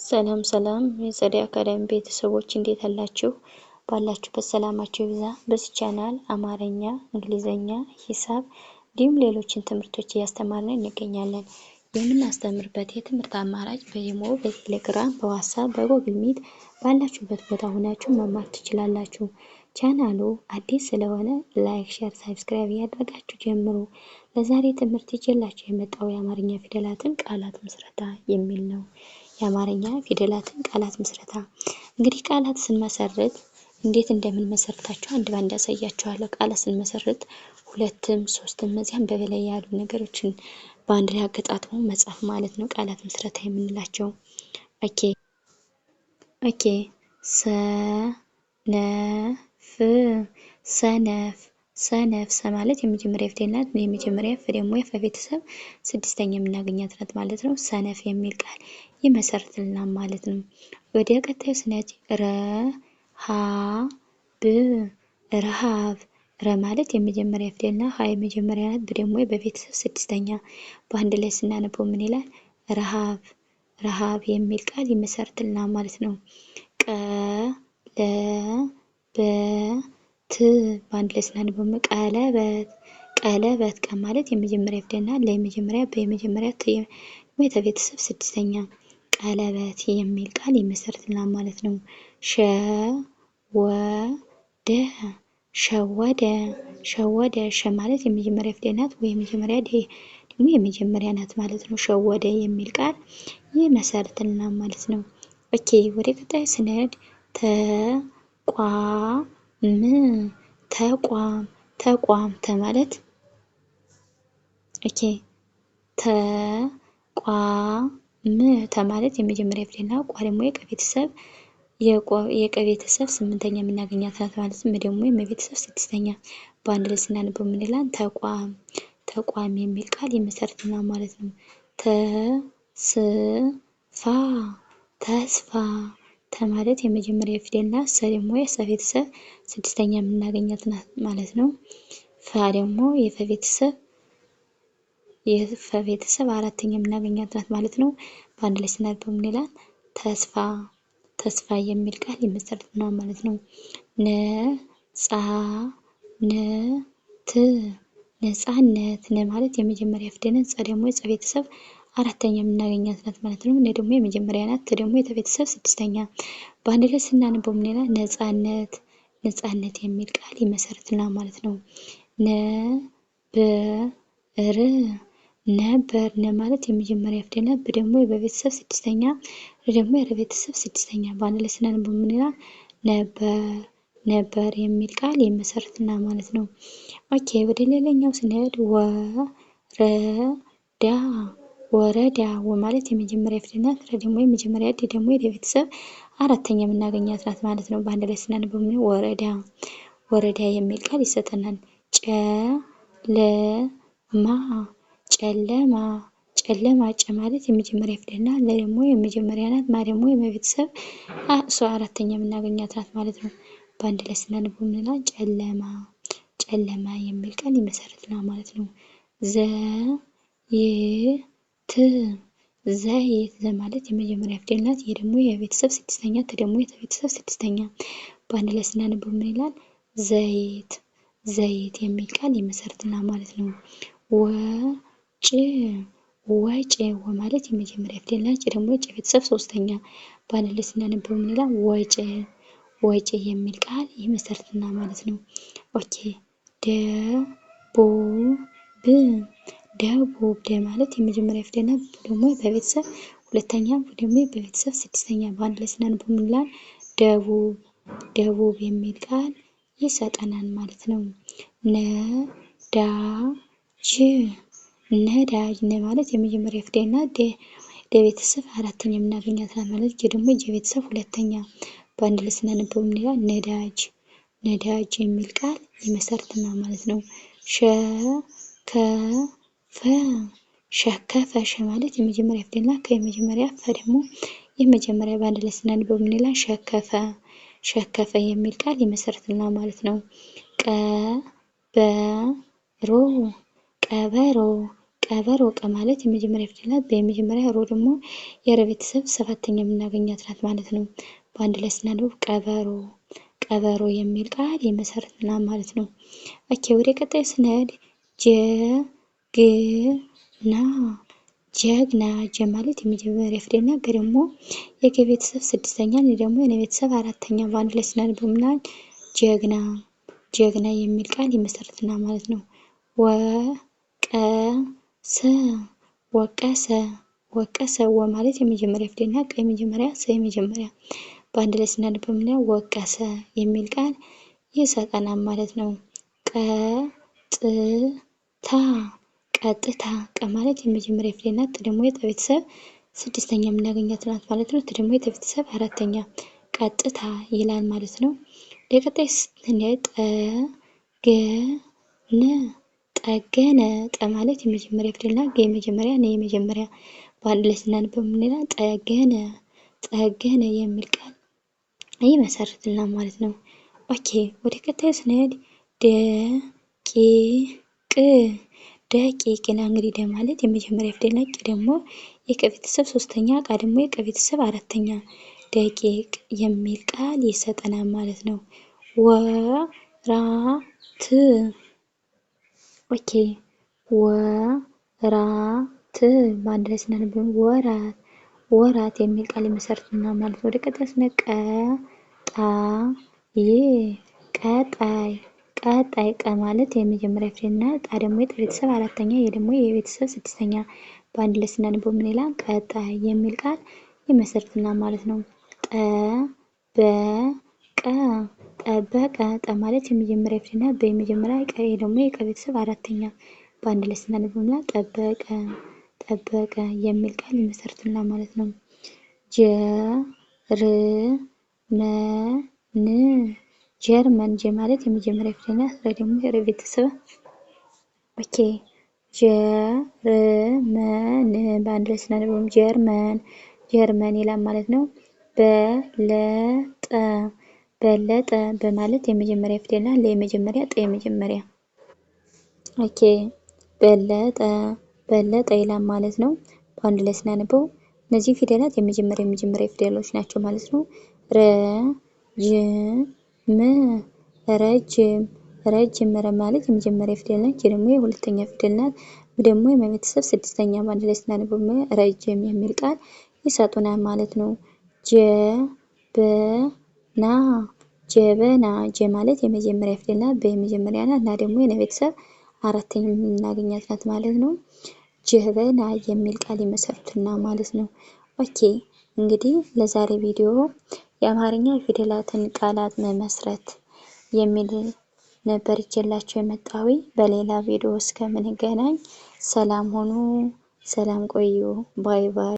ሰላም ሰላም የጸደይ አካዳሚ ቤተሰቦች እንዴት አላችሁ? ባላችሁበት ሰላማችሁ ይብዛ። በዚህ ቻናል አማርኛ፣ እንግሊዘኛ፣ ሂሳብ እንዲሁም ሌሎችን ትምህርቶች እያስተማርን እንገኛለን። የምናስተምርበት የትምህርት አማራጭ በኢሞ፣ በቴሌግራም፣ በዋትስአፕ፣ በጉግል ሚት ባላችሁበት ቦታ ሆናችሁ መማር ትችላላችሁ። ቻናሉ አዲስ ስለሆነ ላይክ፣ ሼር፣ ሰብስክራይብ እያደረጋችሁ ጀምሩ። ለዛሬ ትምህርት ይዤላችሁ የመጣው የአማርኛ ፊደላትን ቃላት ምስረታ የሚል ነው። የአማርኛ ፊደላትን ቃላት ምስረታ። እንግዲህ ቃላት ስንመሰርት እንዴት እንደምንመሰርታቸው አንድ ባንድ ያሳያችኋለሁ። ቃላት ስንመሰርት ሁለትም ሶስትም እዚያም በበላይ ያሉ ነገሮችን በአንድ ላይ አገጣጥሞ መጻፍ ማለት ነው ቃላት ምስረታ የምንላቸው። ኦኬ ሰነፍ ሰነፍ ሰ ማለት የመጀመሪያ ፊደል ናት። የመጀመሪያ ፍ ደግሞ የፈ ቤተሰብ ስድስተኛ የምናገኛት ናት ማለት ነው። ሰነፍ የሚል ቃል ይመሰርትልናል ማለት ነው። ወደ ቀጣዩ ስንሄድ ረሃብ ረ ማለት የመጀመሪያ ፊደል ናት። ሀ የመጀመሪያ ናት። ብ ደግሞ በቤተሰብ ስድስተኛ በአንድ ላይ ስናነበው ምን ይላል? ረሃብ የሚል ቃል ይመሰርትልናል ማለት ነው። በአንድ ላይ ስናነበው ቀለበት ቀ ማለት የመጀመሪያ ፊደል ናት። ለመጀመሪያ በመጀመሪያ ቤተሰብ ስድስተኛ ቀለበት የሚል ቃል ይመሰርትልናል ማለት ነው። ሸወደ ሸ ማለት የመጀመሪያ ፊደል ናት። ወይ የመጀመሪያ ደግሞ የመጀመሪያ ናት ማለት ነው። ሸወደ የሚል ቃል ይመሰርትልናል ማለት ነው። ኦኬ ወደ ቀጣይ ስንሄድ ተቋም ማለት ማለት የመጀመሪያ ፊደል ናት። ቋ ደግሞ የቀ ቤተሰብ ስምንተኛ የምናገኛት ናት ማለት ነው። ደግሞ የመቤተሰብ ስድስተኛ በአንድ ላይ ስናነበው ምን ይላል? ተቋም የሚል ቃል ይመሰርትልናል ማለት ነው። ተስፋ ማለት የመጀመሪያ ፊደል ናት። ሰ ደግሞ የሰ ቤተሰብ ስድስተኛ የምናገኛት ናት ማለት ነው። ፋ ደግሞ የፈ ቤተሰብ አራተኛ የምናገኛት ናት ማለት ነው። በአንድ ላይ ስናነበው ምን ይላል? ተስፋ የሚል ቃል ይመሰርትልናል ማለት ነው። ነፃነት ማለት የመጀመሪያ ፊደል ናት። ጸ ደግሞ የጸ ቤተሰብ አራተኛ የምናገኛት ናት ማለት ነው። ነ ደግሞ የመጀመሪያ ናት። ት ደግሞ የቤተሰብ ስድስተኛ በአንድ ላይ ስናነበው ምን ይላል? ነፃነት የሚል ቃል ይመሰርትልናል ማለት ነው። ነበር ማለት የመጀመሪያ ፊደል ናት። ብ ደግሞ በቤተሰብ ስድስተኛ ደግሞ የቤተሰብ ስድስተኛ በአንድ ላይ ስናነበው ምን ይላል? ነበር የሚል ቃል ይመሰርትልናል ማለት ነው። ኦኬ ወደ ሌላኛው ስንሄድ ወረዳ ማለት የመጀመሪያ ፊደል ናት። ረ ደግሞ የመጀመሪያ ድ ደግሞ የቤተሰብ አራተኛ የምናገኛት ናት ማለት ነው። በአንድ ላይ ስናነበው ምን ወረዳ የሚል ቃል ይሰጠናል። ጨለማ ማለት የመጀመሪያ ፊደል ናት። ለ ደግሞ የመጀመሪያ ናት። ማ ደግሞ የቤተሰብ አራተኛ የምናገኛት ናት ማለት ነው። በአንድ ላይ ስናነበው ምን ይላል? ጨለማ የሚል ቃል ይመሰርትልናል ማለት ነው። ዘይት ማለት የመጀመሪያ ፊደል ናት። ይሄ ደግሞ የቤተሰብ ስድስተኛ ት ደግሞ የቤተሰብ ስድስተኛ በአንድ ላይ ስናነበው ምን ይላል? ዘይት የሚል ቃል ይመሰርትልናል ማለት ነው። ወጭ ማለት የመጀመሪያ ፊደል ናት። ጭ ደግሞ የጨ ቤተሰብ ሶስተኛ በአንድ ላይ ስናነበው ምን ይላል? ወጭ የሚል ቃል ይመሰርትልናል ማለት ነው። ኦኬ ደቡብ ማለት የመጀመሪያ ፊደል ናት። ደግሞ በቤተሰብ ሁለተኛ ደግሞ በቤተሰብ ስድስተኛ በአንድ ላይ ስናነበው ምን ይላል? ደቡብ የሚል ቃል ይሰጠናል ማለት ነው። ነዳጅ ማለት የመጀመሪያ ፊደል ናት። ለቤተሰብ አራተኛ የምናገኛት ናት ማለት ነው። ደግሞ የቤተሰብ ሁለተኛ በአንድ ላይ ስናነበው ምን ይላል? ነዳጅ የሚል ቃል ይመሰርትልናል ማለት ነው። ሸከፈ ማለት የመጀመሪያ ፊደል ናት። ከየመጀመሪያ ፈ ደግሞ የመጀመሪያ በአንድ ላይ ስናነበው ምን ይላል? ሸከፈ የሚል ቃል ይመሰርትልናል ማለት ነው። ቀበሮ ቀበሮ ቀ ማለት የመጀመሪያ ፊደል ናት። በመጀመሪያ ሮ ደግሞ የረ ቤተሰብ ሰባተኛ የምናገኛት ናት ማለት ነው። በአንድ ላይ ስናነበው ቀበሮ ቀበሮ የሚል ቃል ይመሰርትልናል ማለት ነው። ኦኬ ወደ ቀጣይ ስንሄድ ጀግና ጀግና ጀ ማለት የመጀመሪያ ፊደል ናት። ገ ደግሞ የገ ቤተሰብ ስድስተኛ ነ ደግሞ የነ ቤተሰብ አራተኛ በአንድ ላይ ስናነበው ምናል ጀግና ጀግና የሚል ቃል ይመሰርትልናል ማለት ነው። ወቀሰ ወቀሰ ወቀሰ ወ ማለት የመጀመሪያ ፊደል ናት። ቀ የመጀመሪያ ሰ የመጀመሪያ በአንድ ላይ ስናነበው ምናል ወቀሰ የሚል ቃል ይሰጠናል ማለት ነው። ቀጥታ ቀጥታ ቀ ማለት የመጀመሪያ ፊደል ናት። ጥ ደግሞ የጠ ቤተሰብ ስድስተኛ የምናገኛት ናት ማለት ነው። ት ደግሞ የጠ ቤተሰብ አራተኛ ቀጥታ ይላል ማለት ነው። ለቀጣይ ስንሄድ ጠገነ ጠ ማለት የመጀመሪያ ፊደል ናት። ገ የመጀመሪያ ነ የመጀመሪያ በአንድ ላይ ስናነበው ምን ይላል ጠገነ ጠገነ የሚል ቃል ይመሰርትልናል ማለት ነው። ኦኬ ወደ ቀጣይ ስንሄድ ደቂቅ ና እንግዲህ ደ ማለት የመጀመሪያ ፊደል ናት። ቂ ደግሞ የቀ ቤተሰብ ሶስተኛ ቃ ደግሞ የቀ ቤተሰብ አራተኛ ደቂቅ የሚል ቃል ይሰጠናል ማለት ነው። ወራት ኦኬ ወራት በአንድ ላይ ስናነበው ወራት ወራት የሚል ቃል ይመሰርትልናል ማለት ነው። ወደ ቀጣይ ስንሄድ ቀጣይ ቀጣይ ቀ ማለት የመጀመሪያ ፊደል ናት። ጣ ደግሞ የጠ ቤተሰብ አራተኛ የ ደግሞ የቤተሰብ ስድስተኛ በአንድ ላይ ስናነበው ምን ይላል ቀጣይ የሚል ቃል ይመሰርትልናል ማለት ነው። ጠበቀ ጠ ማለት የመጀመሪያ ፊደል ናት። በመጀመሪያ ቀ ደግሞ የቀ ቤተሰብ አራተኛ በአንድ ላይ ስናነበው ምን ይላል ጠበቀ ጠበቀ የሚል ቃል ይመሰርትልናል ማለት ነው። ጀርመን ጀ ማለት የመጀመሪያ ፊደል ናት። ረ ደግሞ የረ ቤተሰብ ኦኬ ጀርመን በአንድ ላይ ስናነበው ጀርመን ጀርመን ይላል ማለት ነው። በለጠ በማለት የመጀመሪያ ፊደል ናት። ለ የመጀመሪያ ጠ የመጀመሪያ ኦኬ በለጠ ይላል ማለት ነው። በአንድ ላይ ስናነበው እነዚህ ፊደላት የመጀመሪያ ፊደሎች ናቸው ማለት ነው። ረጅም ረ ማለት የመጀመሪያ ፊደል ናት። ጀ ደግሞ የሁለተኛ ፊደል ናት። ደግሞ የቤተሰብ ስድስተኛ በአንድ ላይ ስናነበው ረጅም የሚል ቃል ይሰጡናል ማለት ነው። ጀበና ጀ ማለት የመጀመሪያ ፊደል ናት። በየመጀመሪያ ናት እና ደግሞ የነ ቤተሰብ አራተኛ የምናገኛት ናት ማለት ነው። ጀበና የሚል ቃል ይመሰርትልናል ማለት ነው። ኦኬ እንግዲህ ለዛሬ ቪዲዮ የአማርኛ ፊደላትን ቃላት መመስረት የሚል ነበር ይዤላችሁ የመጣሁ። በሌላ ቪዲዮ እስከምንገናኝ ሰላም ሁኑ፣ ሰላም ቆዩ። ባይ ባይ።